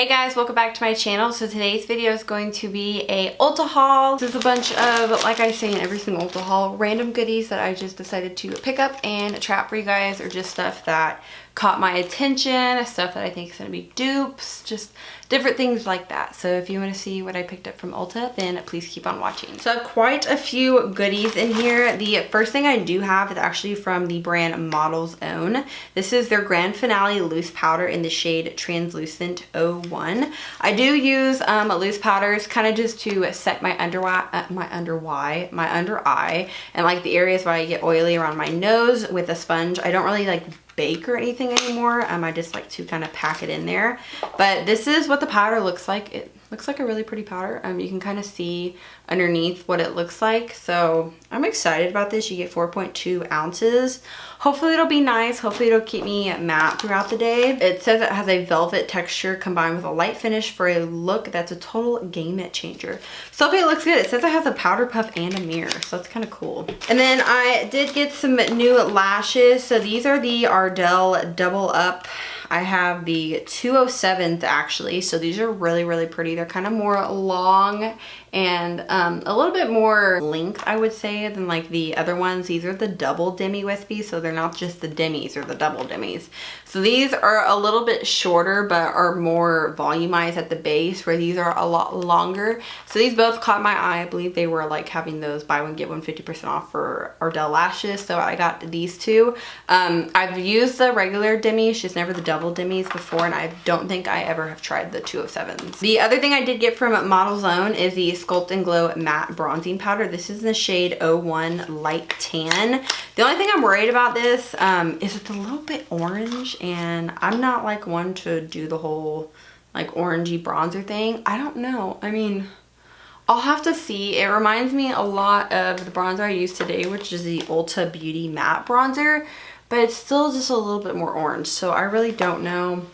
Hey guys, welcome back to my channel. So today's video is going to be a Ulta haul. This is a bunch of, like I say in every single Ulta haul, random goodies that I just decided to pick up and trap for you guys, or just stuff that caught my attention, stuff that I think is going to be dupes, just different things like that. So if you want to see what I picked up from Ulta, then please keep on watching. So I have quite a few goodies in here. The first thing I do have is actually from the brand Model's Own. This is their Grand Finale Loose Powder in the shade Translucent 01. I do use loose powders kind of just to set my under eye and like the areas where I get oily around my nose with a sponge. I don't really like bake or anything anymore. I just like to kind of pack it in there. But this is what the powder looks like. It looks like a really pretty powder. You can kind of see underneath what it looks like. So I'm excited about this. You get 4.2 ounces. Hopefully it'll be nice. Hopefully it'll keep me matte throughout the day. It says it has a velvet texture combined with a light finish for a look that's a total game changer. So hopefully it looks good. It says it has a powder puff and a mirror, so that's kind of cool. And then I did get some new lashes. So these are the Ardell Double Up. I have the 207th actually, so these are really, really pretty. They're kind of more long and a little bit more length, I would say, than like the other ones. These are the double demi wispy, so they're not just the demis or the double demis. So these are a little bit shorter but are more volumized at the base, where these are a lot longer. So these both caught my eye. I believe they were like having those buy one get one 50% off for Ardell lashes, so I got these two. I've used the regular demis, just never the double demis before, and I don't think I ever have tried the 207s. The other thing I did get from Model's Own is the Sculpt and Glow Matte Bronzing Powder. This is in the shade 01 Light Tan. The only thing I'm worried about this is it's a little bit orange, and I'm not like one to do the whole like orangey bronzer thing. I don't know. I mean, I'll have to see. It reminds me a lot of the bronzer I used today, which is the Ulta Beauty Matte Bronzer, but it's still just a little bit more orange, so I really don't know.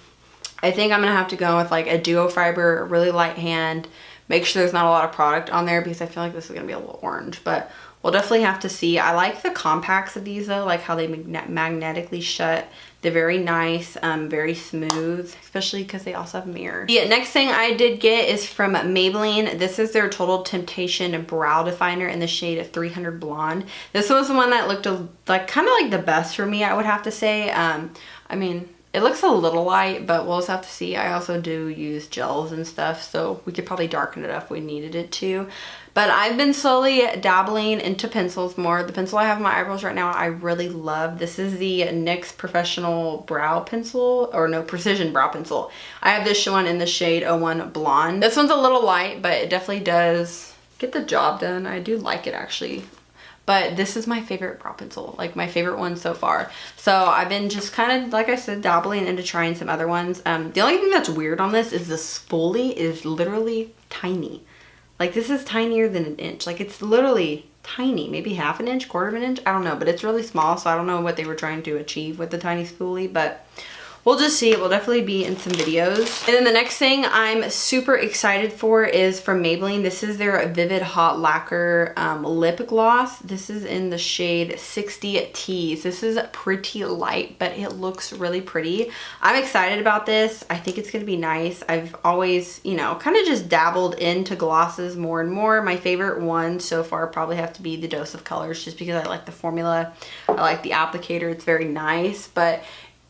I think I'm gonna have to go with like a duo fiber, really light hand, make sure there's not a lot of product on there, because I feel like this is gonna be a little orange, but we'll definitely have to see. I like the compacts of these though, like how they magnetically shut. They're very nice, very smooth, especially because they also have a mirror. The next thing I did get is from Maybelline. This is their Total Temptation Brow Definer in the shade of 300 Blonde. This was the one that looked like kind of like the best for me, I would have to say. I mean, it looks a little light, but we'll just have to see. I also do use gels and stuff, so we could probably darken it up if we needed it to. But I've been slowly dabbling into pencils more. The pencil I have on my eyebrows right now, I really love. This is the NYX Professional Brow Pencil, or no, Precision Brow Pencil. I have this one in the shade 01 Blonde. This one's a little light, but it definitely does get the job done. I do like it actually. But this is my favorite brow pencil, like my favorite one so far. So I've been just kind of, like I said, dabbling into trying some other ones. The only thing that's weird on this is the spoolie is literally tiny. Like this is tinier than an inch. Like it's literally tiny, maybe half an inch, quarter of an inch. I don't know, but it's really small. So I don't know what they were trying to achieve with the tiny spoolie, but we'll just see. It will definitely be in some videos. And then the next thing I'm super excited for is from Maybelline. This is their Vivid Hot Lacquer lip gloss. This is in the shade 60 Tease. This is pretty light, but it looks really pretty. I'm excited about this. I think it's gonna be nice. I've always, you know, kind of just dabbled into glosses more and more. My favorite one so far probably have to be the Dose of Colors, just because I like the formula. I like the applicator. It's very nice, but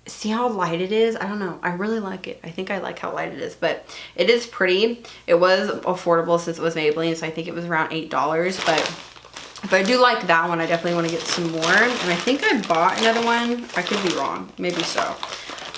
see how light it is? I don't know. I really like it. I think I like how light it is, but it is pretty. It was affordable since it was Maybelline, so I think it was around $8, but I do like that one. I definitely want to get some more, and I think I bought another one. I could be wrong. Maybe so.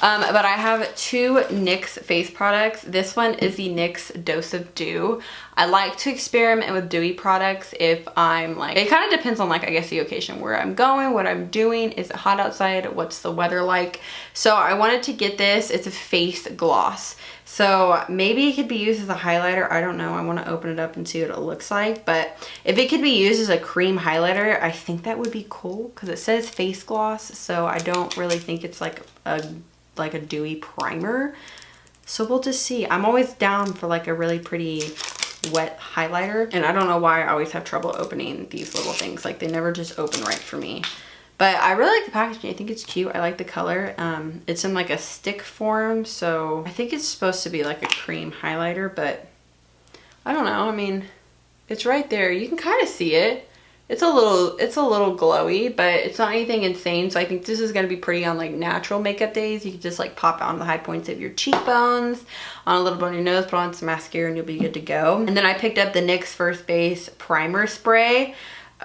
But I have two NYX face products. This one is the NYX Dose of Dew. I like to experiment with dewy products if I'm like, it kind of depends on like, I guess the occasion, where I'm going, what I'm doing. Is it hot outside? What's the weather like? So I wanted to get this. It's a face gloss. So maybe it could be used as a highlighter. I don't know. I want to open it up and see what it looks like. But if it could be used as a cream highlighter, I think that would be cool, because it says face gloss. So I don't really think it's like a dewy primer. So we'll just see. I'm always down for like a really pretty wet highlighter, and I don't know why I always have trouble opening these little things. Like they never just open right for me. But I really like the packaging. I think it's cute. I like the color. It's in like a stick form, so I think it's supposed to be like a cream highlighter, but I don't know. I mean, it's right there. You can kind of see it. It's a little glowy, but it's not anything insane. So I think this is going to be pretty on like natural makeup days. You can just like pop on the high points of your cheekbones, on a little bit on your nose, put on some mascara, and you'll be good to go. And then I picked up the NYX First Base Primer Spray.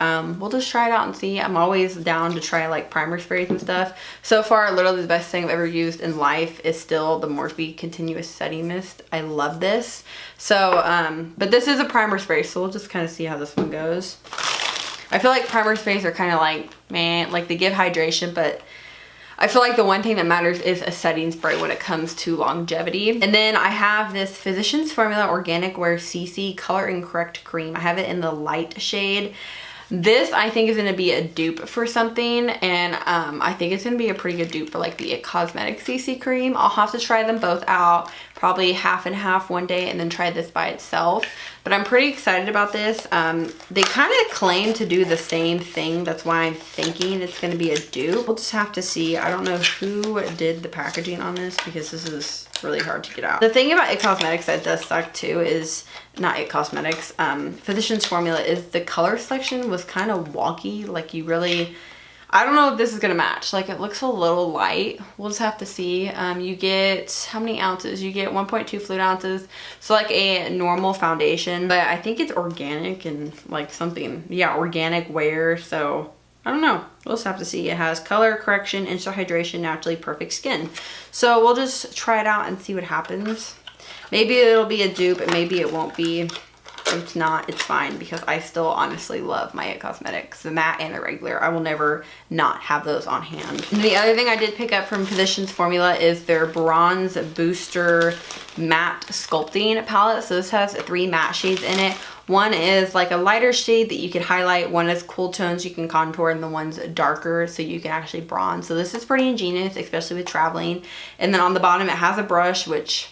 We'll just try it out and see. I'm always down to try like primer sprays and stuff. So far, literally the best thing I've ever used in life is still the Morphe Continuous Setting Mist. I love this. So, but this is a primer spray, so we'll just kind of see how this one goes. I feel like primer sprays are kind of like, man, like they give hydration, but I feel like the one thing that matters is a setting spray when it comes to longevity. And then I have this Physicians Formula Organic Wear CC Color and Correct Cream. I have it in the light shade. This I think is going to be a dupe for something, and I think it's going to be a pretty good dupe for like the IT Cosmetics CC cream. I'll have to try them both out, probably half and half one day, and then try this by itself. But I'm pretty excited about this. They kind of claim to do the same thing. That's why I'm thinking it's going to be a dupe. We'll just have to see. I don't know who did the packaging on this because this is really hard to get out. The thing about IT Cosmetics that does suck too is, not IT Cosmetics, Physicians Formula, is the color selection was kind of wonky. Like you really, I don't know if this is gonna match. Like it looks a little light. We'll just have to see. You get, how many ounces? You get 1.2 fluid ounces. So like a normal foundation, but I think it's organic and like something, yeah, organic wear. So I don't know. We'll just have to see. It has color correction, instant hydration, naturally perfect skin. So we'll just try it out and see what happens. Maybe it'll be a dupe and maybe it won't be. If it's not, it's fine because I still honestly love my IT Cosmetics, the matte and the regular. I will never not have those on hand. And the other thing I did pick up from Physicians Formula is their Bronze Booster Matte Sculpting Palette. So this has 3 matte shades in it. One is like a lighter shade that you can highlight. One is cool tones you can contour, and the one's darker so you can actually bronze. So this is pretty ingenious, especially with traveling. And then on the bottom it has a brush, which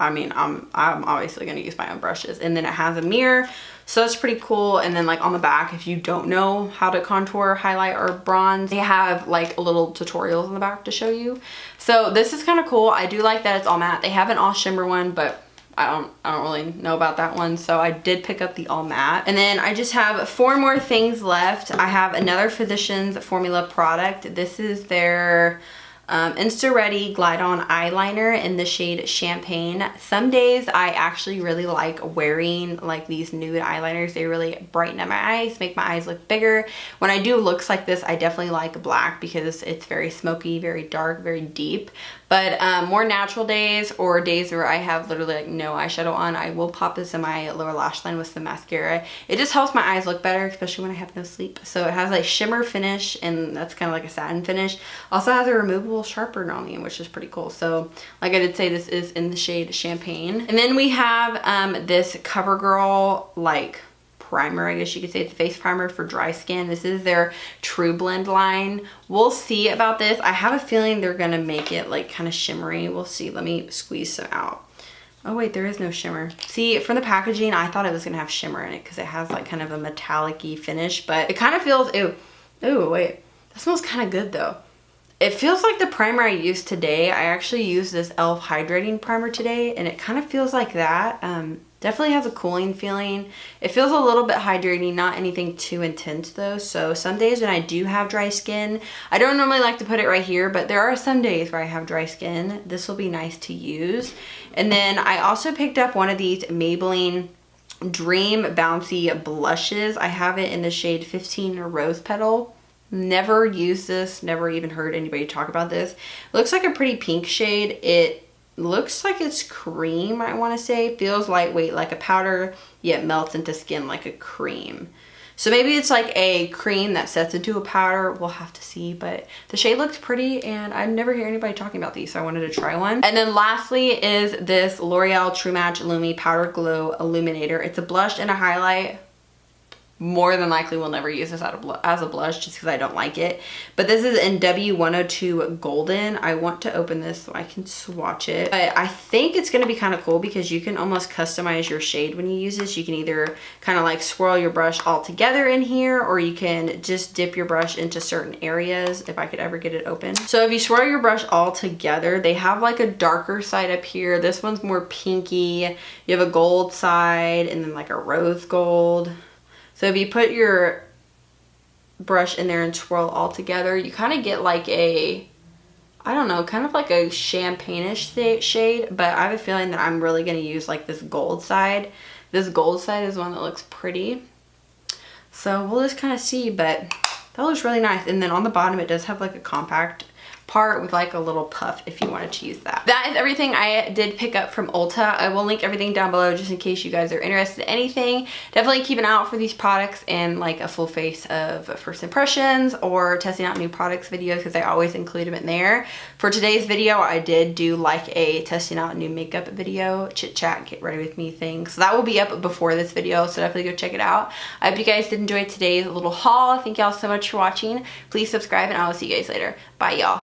I mean, I'm obviously going to use my own brushes. And then it has a mirror, so that's pretty cool. And then like on the back, if you don't know how to contour, highlight, or bronze, they have like little tutorials on the back to show you. So this is kind of cool. I do like that it's all matte. They have an all shimmer one, but I don't really know about that one, so I did pick up the all matte. And then I just have 4 more things left. I have another Physicians Formula product. This is their Insta Ready Glide On Eyeliner in the shade Champagne. Some days I actually really like wearing like these nude eyeliners. They really brighten up my eyes, make my eyes look bigger. When I do looks like this, I definitely like black because it's very smoky, very dark, very deep. But more natural days or days where I have literally like no eyeshadow on, I will pop this in my lower lash line with some mascara. It just helps my eyes look better, especially when I have no sleep. So it has like shimmer finish, and that's kind of like a satin finish. Also has a removable sharpener on the end, which is pretty cool. So like I did say, this is in the shade Champagne. And then we have this CoverGirl like primer, I guess you could say. It's a face primer for dry skin. This is their True Blend line. We'll see about this. I have a feeling they're gonna make it like kind of shimmery. We'll see. Let me squeeze some out. Oh wait, there is no shimmer. See, from the packaging, I thought it was gonna have shimmer in it because it has like kind of a metallic-y finish, but it kind of feels, ew, wait, that smells kind of good though. It feels like the primer I used today. I actually used this e.l.f. hydrating primer today, and it kind of feels like that. Definitely has a cooling feeling. It feels a little bit hydrating, not anything too intense though. So some days when I do have dry skin, I don't normally like to put it right here, but there are some days where I have dry skin. This will be nice to use. And then I also picked up one of these Maybelline Dream Bouncy blushes. I have it in the shade 15 Rose Petal. Never used this, never even heard anybody talk about this. It looks like a pretty pink shade. It looks like it's cream, I want to say. Feels lightweight like a powder, yet melts into skin like a cream. So maybe it's like a cream that sets into a powder. We'll have to see, but the shade looks pretty, and I never hear anybody talking about these, so I wanted to try one. And then lastly is this L'Oreal True Match Lumi Powder Glow Illuminator. It's a blush and a highlight. more than likely will never use this as a blush just because I don't like it. But this is in W102 Golden. I want to open this so I can swatch it. But I think it's going to be kind of cool because you can almost customize your shade when you use this. You can either kind of like swirl your brush all together in here, or you can just dip your brush into certain areas if I could ever get it open. So if you swirl your brush all together, they have like a darker side up here. This one's more pinky. You have a gold side and then like a rose gold. So if you put your brush in there and swirl all together, you kind of get like a, I don't know, kind of like a champagne-ish shade, but I have a feeling that I'm really going to use like this gold side. This gold side is one that looks pretty. So we'll just kind of see, but that looks really nice. And then on the bottom, it does have like a compact part with like a little puff if you wanted to use that. That is everything I did pick up from Ulta. I will link everything down below just in case you guys are interested in anything. Definitely keep an eye out for these products and like a full face of first impressions or testing out new products videos, because I always include them in there. For today's video, I did do like a testing out new makeup video, chit chat, get ready with me thing. So that will be up before this video, so definitely go check it out. I hope you guys did enjoy today's little haul. Thank y'all so much for watching. Please subscribe and I will see you guys later. Bye y'all.